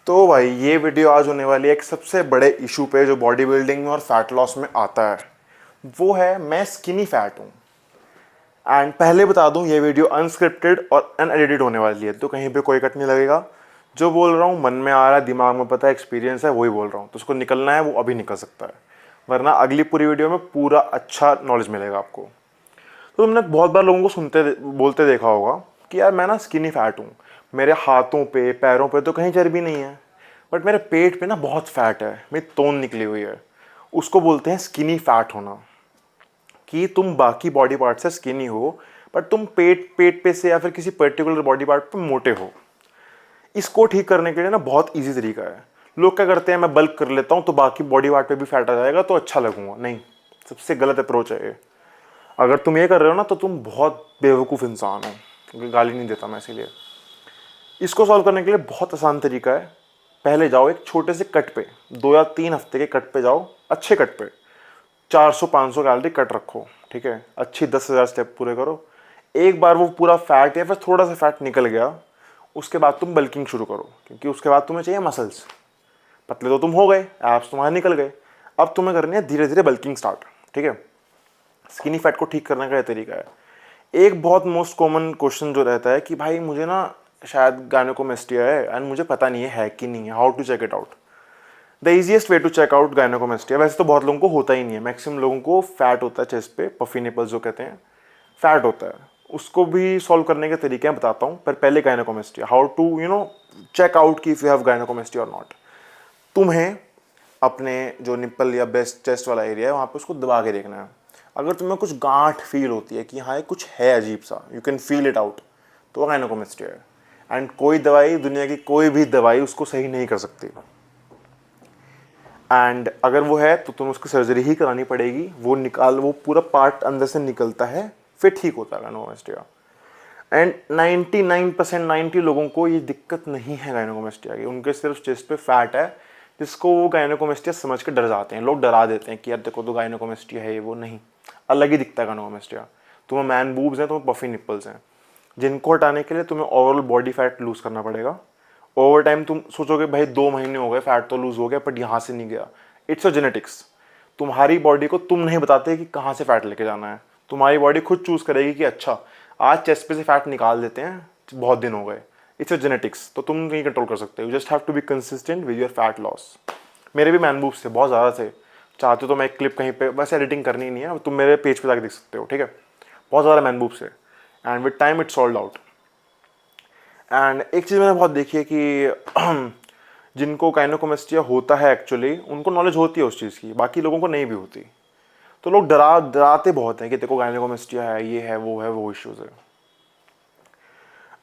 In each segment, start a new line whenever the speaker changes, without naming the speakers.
तो भाई ये वीडियो आज होने वाली है एक सबसे बड़े इशू पे जो बॉडी बिल्डिंग में और फैट लॉस में आता है। वो है मैं स्किनी फैट हूँ। एंड पहले बता दूँ ये वीडियो अनस्क्रिप्टेड और अनएडिटेड होने वाली है, तो कहीं पे कोई कट नहीं लगेगा। जो बोल रहा हूँ मन में आ रहा है, दिमाग में पता है, एक्सपीरियंस है, वही बोल रहा हूँ। तो उसको निकलना है वो अभी निकल सकता है, वरना अगली पूरी वीडियो में पूरा अच्छा नॉलेज मिलेगा आपको। तो तुमने बहुत बार लोगों को बोलते देखा होगा कि यार मैं ना स्किनी फैट हूँ, मेरे हाथों पे पैरों पे तो कहीं चर्बी नहीं है, बट मेरे पेट पे ना बहुत फैट है, मेरी तोन निकली हुई है। उसको बोलते हैं स्किनी फैट होना। कि तुम बाकी बॉडी पार्ट से स्किनी हो, बट तुम पेट पेट पे से या फिर किसी पर्टिकुलर बॉडी पार्ट पे मोटे हो। इसको ठीक करने के लिए ना बहुत इजी तरीका है। लोग क्या करते हैं, मैं बल्क कर लेता हूँ तो बाकी बॉडी पार्ट पे भी फैट आ जाएगा तो अच्छा लगूंगा। नहीं, सबसे गलत अप्रोच है ये। अगर तुम ये कर रहे हो ना तो तुम बहुत बेवकूफ़ इंसान हो। गाली नहीं देता मैं इसीलिए। इसको सॉल्व करने के लिए बहुत आसान तरीका है। पहले जाओ एक छोटे से कट पे, 2 या 3 हफ्ते के कट पे जाओ, अच्छे कट पे। 400-500 कैलोरी कट रखो, ठीक है। अच्छी 10,000 स्टेप पूरे करो। एक बार वो पूरा फैट या फिर थोड़ा सा फैट निकल गया, उसके बाद तुम बल्किंग शुरू करो, क्योंकि उसके बाद तुम्हें चाहिए मसल्स। पतले तो तुम हो गए, एब्स तुम्हारे निकल गए, अब तुम्हें करनी है धीरे धीरे बल्किंग स्टार्ट, ठीक है। स्किनी फैट को ठीक करने का यह तरीका है। एक बहुत मोस्ट कॉमन क्वेश्चन जो रहता है कि भाई मुझे ना शायद गायनेकोमेस्टिया है एंड मुझे पता नहीं है कि नहीं है, how to check it out. The easiest way to check out gynaecomastia, वैसे तो बहुत लोगों को होता ही नहीं है, मैक्सिमम लोगों को फैट होता है चेस्ट पे, पफी निपल्स जो कहते हैं, फैट होता है। उसको भी सॉल्व करने के तरीके मैं बताता हूँ, पर पहले gynaecomastia, how to check out कि इफ यू हैव गायनेकोमेस्टिया और नॉट। तुम्हें अपने जो निप्पल या बेस्ट चेस्ट वाला एरिया है वहाँ पे उसको दबा के देखना है। अगर तुम्हें कुछ गांठ फील होती है कि हाँ ये कुछ है अजीब सा, you can feel it out, तो वो गायनेकोमेस्टिया है। एंड कोई दवाई, दुनिया की कोई भी दवाई उसको सही नहीं कर सकती। एंड अगर वो है तो तुम्हें उसकी सर्जरी ही करानी पड़ेगी। वो पूरा पार्ट अंदर से निकलता है, फिर ठीक होता है गायनेकोमेस्टिया। एंड 99% 90 लोगों को ये दिक्कत नहीं है गायनेकोमेस्टिया की, उनके सिर्फ चेस्ट पे फैट है, जिसको वो गायनेकोमेस्टिया समझ के डर जाते हैं। लोग डरा देते हैं कि यार देखो तो गायनेकोमेस्टिया है ये, वो नहीं, अलग ही दिखता है गायनेकोमेस्टिया। तुम्हें मैन बूब्स हैं, तुम्हें पफी निप्पल्स हैं, जिनको हटाने के लिए तुम्हें ओवरऑल बॉडी फैट लूज करना पड़ेगा। ओवर टाइम तुम सोचोगे भाई 2 महीने हो गए, फैट तो लूज हो गया बट यहाँ से नहीं गया। It's a genetics. तुम्हारी बॉडी को तुम नहीं बताते कि कहाँ से फैट लेके जाना है, तुम्हारी बॉडी खुद चूज करेगी कि अच्छा आज चेस्ट पे से फैट निकाल देते हैं, बहुत दिन हो गए। इट्स अ जेनेटिक्स, तो तुम नहीं कंट्रोल कर सकते। You just have to be consistent with your fat loss. मेरे भी मैन बूब्स थे, बहुत ज़्यादा थे। चाहते तो मैं एक क्लिप कहीं पे, वैसे एडिटिंग करनी नहीं है, तुम मेरे पेज पे जाकर देख सकते हो, ठीक है। बहुत ज़्यादा मैन बूब्स थे and with time it solve out. And एक चीज़ मैंने बहुत देखी है कि जिनको गायनेकोमेस्टिया होता है एक्चुअली उनको नॉलेज होती है उस चीज़ की, बाकी लोगों को नहीं भी होती। तो लोग डराते बहुत हैं कि देखो गायनेकोमेस्टिया है, ये है, वो इश्यूज़ है।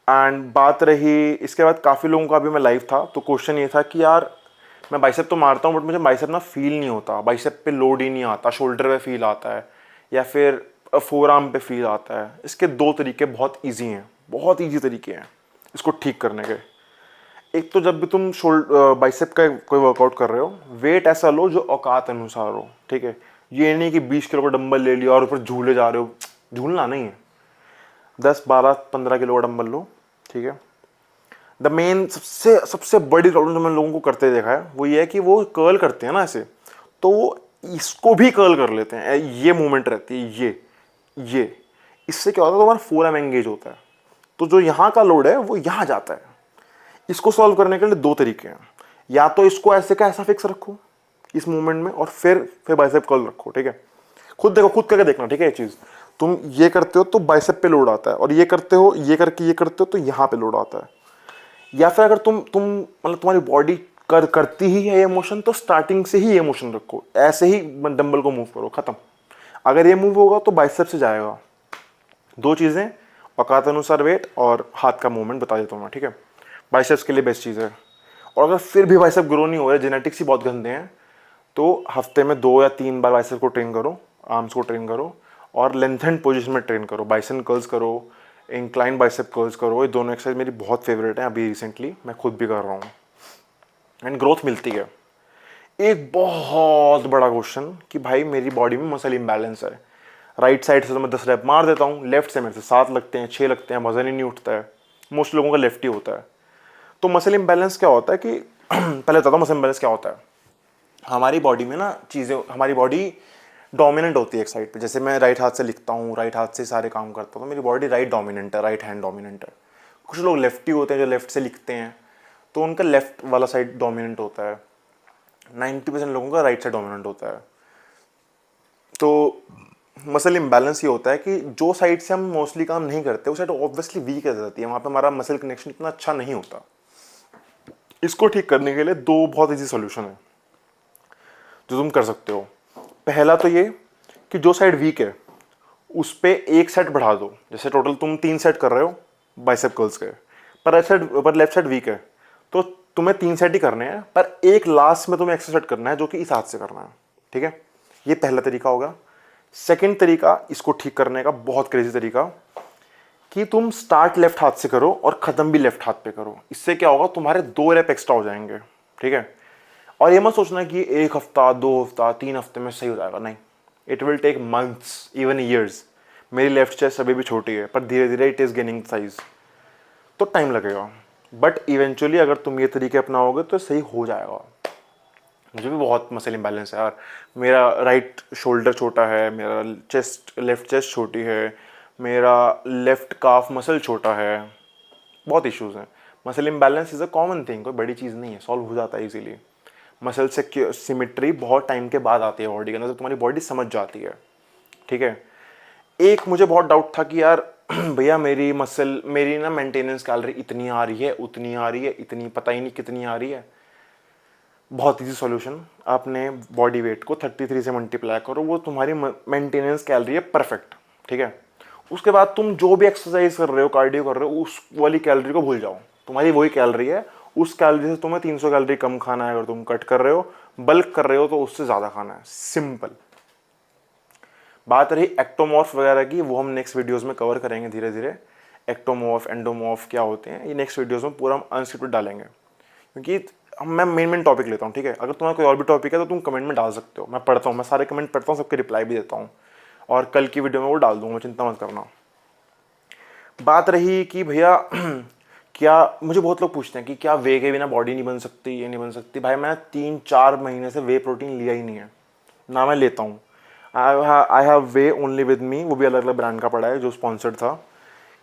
एंड बात रही इसके बाद, काफ़ी लोगों का भी मैं लाइव था तो क्वेश्चन ये था कि यार मैं बाइसेप तो मारता हूँ बट मुझे बाइसेप ना फील नहीं होता, बाइसेप पे लोड ही नहीं आता, शोल्डर पे फील आता है या फिर फोर आर्म पे फील आता है। इसके 2 तरीके बहुत ईजी हैं, बहुत ईजी तरीके हैं इसको ठीक करने के। एक तो जब भी तुम बाइसेप का कोई वर्कआउट कर रहे हो, वेट ऐसा लो जो औकात अनुसार हो, ठीक है। ये नहीं कि 20 किलो का डंबल ले लिया और ऊपर झूले जा रहे हो, झूलना नहीं है। 10, 12, 15 किलो का डंबल लो, ठीक है। द मेन सबसे सबसे बड़ी प्रॉब्लम जो मैंने लोगों को करते देखा है वो ये है कि वो कर्ल करते हैं ना ऐसे, तो वो इसको भी कर्ल कर लेते हैं, ये मूवमेंट रहती है, ये इससे क्या होता है, तुम्हारा फोरआर्म एंगेज होता है, तो जो यहाँ का लोड है वो यहाँ जाता है। इसको सॉल्व करने के लिए 2 तरीके हैं। या तो इसको ऐसे का ऐसा फिक्स रखो इस मूवमेंट में, और फिर बाइसेप कर्ल रखो, ठीक है। खुद देखो, खुद करके देखना, ठीक है। ये चीज़ तुम ये करते हो तो बाइसेप पे लोड आता है, और ये करते हो, ये करके ये करते हो तो यहाँ पे लोड आता है। या फिर अगर तुम मतलब तुम्हारी बॉडी करती ही है ये मोशन, तो स्टार्टिंग से ही ये मोशन रखो, ऐसे ही डंबल को मूव करो, खत्म। अगर ये मूव होगा तो बाइसेप से जाएगा। 2 चीज़ें, औकात अनुसार वेट और हाथ का मूवमेंट बता देता हूँ मैं, ठीक है। बाइसेप्स के लिए बेस्ट चीज़ है। और अगर फिर भी बाइसेप ग्रो नहीं हो रहे, जेनेटिक्स ही बहुत गंदे हैं, तो हफ्ते में 2 या 3 बार बाइसेप को ट्रेन करो, आर्म्स को ट्रेन करो, और लेंथेंड पोजीशन में ट्रेन करो। बाइसेप कर्ल्स करो, इंक्लाइन बाइसेप कर्ल्स करो। ये दोनों एक्सरसाइज मेरी बहुत फेवरेट है, अभी रिसेंटली मैं खुद भी कर रहा हूँ एंड ग्रोथ मिलती है। एक बहुत बड़ा क्वेश्चन कि भाई मेरी बॉडी में मसल इम्बैलेंस है, राइट साइड से तो मैं 10 रैप मार देता हूँ, लेफ्ट से मेरे से 7 लगते हैं, 6 लगते हैं, वजन ही नहीं उठता है। मोस्ट लोगों का लेफ्ट ही होता है। तो मसल इम्बैलेंस क्या होता है कि पहले बताता हूँ मसल इम्बैलेंस क्या होता है। हमारी बॉडी में ना चीज़ें, हमारी बॉडी डोमिनेंट होती है एक साइड पे। जैसे मैं राइट हाथ से लिखता हूँ, राइट हाथ से सारे काम करता हूँ, तो मेरी बॉडी राइट डोमिनेंट है, राइट हैंड डोमिनेंट है। कुछ लोग लेफ्टी होते हैं जो लेफ्ट से लिखते हैं, तो उनका लेफ्ट वाला साइड डोमिनेंट होता है। 90% लोगों का राइट साइड डोमिनेंट होता है। तो मसल इम्बैलेंस ये होता है कि जो साइड से हम मोस्टली काम नहीं करते वो साइड ऑब्वियसली वीक रह जाती है, वहाँ पे हमारा मसल कनेक्शन इतना अच्छा नहीं होता। इसको ठीक करने के लिए दो बहुत ईजी सोल्यूशन है जो तुम कर सकते हो। पहला तो ये कि जो साइड वीक है उस पे एक सेट बढ़ा दो। जैसे टोटल तुम 3 सेट कर रहे हो बाइसेप कर्ल्स के, पर लेफ्ट साइड वीक है तो तुम्हें 3 सेट ही करने हैं, पर एक लास्ट में तुम्हें एक्स्ट्रा सेट करना है जो कि इस हाथ से करना है। ठीक है, ये पहला तरीका होगा। सेकंड तरीका इसको ठीक करने का बहुत क्रेजी तरीका कि तुम स्टार्ट लेफ्ट हाथ से करो और खत्म भी लेफ्ट हाथ पे करो। इससे क्या होगा, तुम्हारे 2 रेप एक्स्ट्रा हो जाएंगे। ठीक है, और ये मत सोचना कि 1 हफ्ता 2 हफ्ता 3 हफ्ते में सही हो जाएगा, नहीं। It will take months, even years. मेरी लेफ्ट चेस्ट अभी भी छोटी है पर धीरे धीरे इट इज़ गेनिंग साइज, तो टाइम लगेगा। बट इवेंचुअली अगर तुम ये तरीके अपनाओगे तो सही हो जाएगा। मुझे भी बहुत मसल इम्बैलेंस है यार। मेरा राइट शोल्डर छोटा है, मेरा लेफ्ट चेस्ट छोटी है, मेरा लेफ्ट काफ मसल छोटा है, बहुत इश्यूज हैं। Muscle imbalance is a common thing, कोई बड़ी चीज़ नहीं है, सॉल्व हो जाता है इजीली। मसल से सिमिट्री बहुत टाइम के बाद आती है बॉडी के अंदर, तो तुम्हारी बॉडी समझ जाती है। ठीक है, एक मुझे बहुत डाउट था कि यार भैया मेरी ना मेंटेनेंस कैलोरी इतनी आ रही है, उतनी आ रही है, इतनी पता ही नहीं कितनी आ रही है। बहुत इजी सॉल्यूशन, आपने बॉडी वेट को 33 से मल्टीप्लाई करो, वो तुम्हारी मेंटेनेंस कैलोरी है परफेक्ट। ठीक है, उसके बाद तुम जो भी एक्सरसाइज कर रहे हो, कार्डियो कर रहे हो, उस वाली कैलोरी को भूल जाओ, तुम्हारी वही कैलोरी है। उस कैलोरी से तुम्हें 300 कैलोरी कम खाना है। अगर तुम कट कर रहे हो, बल्क कर रहे हो, तो उससे ज़्यादा खाना है। सिंपल। बात रही एक्टोमॉर्फ वगैरह की, वो हम नेक्स्ट वीडियोस में कवर करेंगे धीरे धीरे। एक्टोमॉर्फ एंडोमॉर्फ क्या होते हैं ये नेक्स्ट वीडियोस में पूरा हम अनस्क्रिप्टेड डालेंगे, क्योंकि मैं मेन टॉपिक लेता हूँ। ठीक है, अगर तुम्हारा कोई और भी टॉपिक है तो तुम कमेंट में डाल सकते हो, मैं पढ़ता हूँ, मैं सारे कमेंट पढ़ता हूँ, सबके रिप्लाई भी देता हूँ, और कल की वीडियो में वो डाल दूंगा, चिंता मत करना। बात रही कि भैया क्या, मुझे बहुत लोग पूछते हैं कि क्या वे के बिना बॉडी नहीं बन सकती, ये नहीं बन सकती। भाई मैं 3-4 महीने से वे प्रोटीन लिया ही नहीं है, ना मैं लेता हूँ। I have way only with me, वो भी अलग अलग ब्रांड का पड़ा है जो स्पॉन्सर्ड था।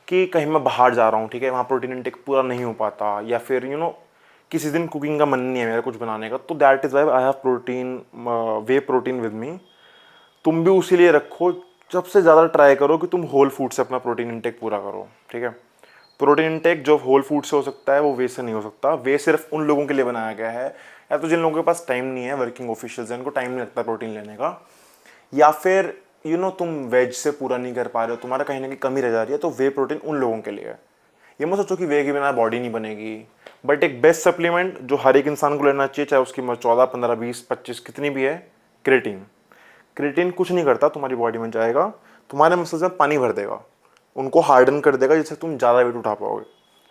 कि कहीं मैं बाहर जा रहा हूँ, ठीक है, वहाँ प्रोटीन इंटेक पूरा नहीं हो पाता, या फिर किसी दिन कुकिंग का मन नहीं है मेरा कुछ बनाने का, तो that is why I have protein, way protein with me. तुम भी उसी लिए रखो, सबसे ज़्यादा ट्राई करो कि तुम होल फूड से अपना प्रोटीन इंटेक पूरा करो। ठीक है, प्रोटीन इंटेक जो होल फूड से हो सकता है वो वे से नहीं हो सकता। वे सिर्फ उन लोगों के लिए बनाया गया है, या तो जिन लोगों के पास टाइम नहीं है, वर्किंग ऑफिशियल्स हैं, उनको टाइम नहीं लगता प्रोटीन लेने का, या फिर तुम वेज से पूरा नहीं कर पा रहे हो, तुम्हारा कहीं ना कहीं कमी रह जा रही है, तो वे प्रोटीन उन लोगों के लिए है। ये मत सोचो कि वे के बिना बॉडी नहीं बनेगी। बट एक बेस्ट सप्लीमेंट जो हर एक इंसान को लेना चाहिए, चाहे उसकी 14, 15, 20, 25 कितनी भी है, क्रेटीन। क्रेटीन कुछ नहीं करता, तुम्हारी बॉडी में जाएगा, तुम्हारे मसल्स में पानी भर देगा, उनको हार्डन कर देगा, जिससे तुम ज़्यादा वेट उठा पाओगे।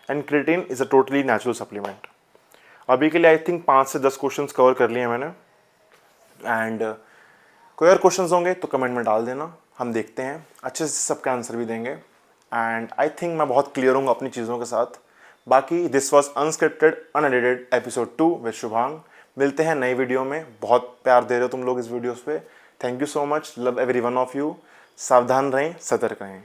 And creatine is a totally natural supplement. अभी के लिए आई थिंक 5 से 10 क्वेश्चन कवर कर लिए मैंने। एंड कोई और क्वेश्चंस होंगे तो कमेंट में डाल देना, हम देखते हैं, अच्छे से सबका आंसर भी देंगे। एंड आई थिंक मैं बहुत क्लियर हूँ अपनी चीज़ों के साथ। बाकी this was unscripted unedited episode 2 with Shubhang. मिलते हैं नई वीडियो में। बहुत प्यार दे रहे हो तुम लोग इस वीडियोस पे, thank you so much, love every one of you. सावधान रहें, सतर्क रहें।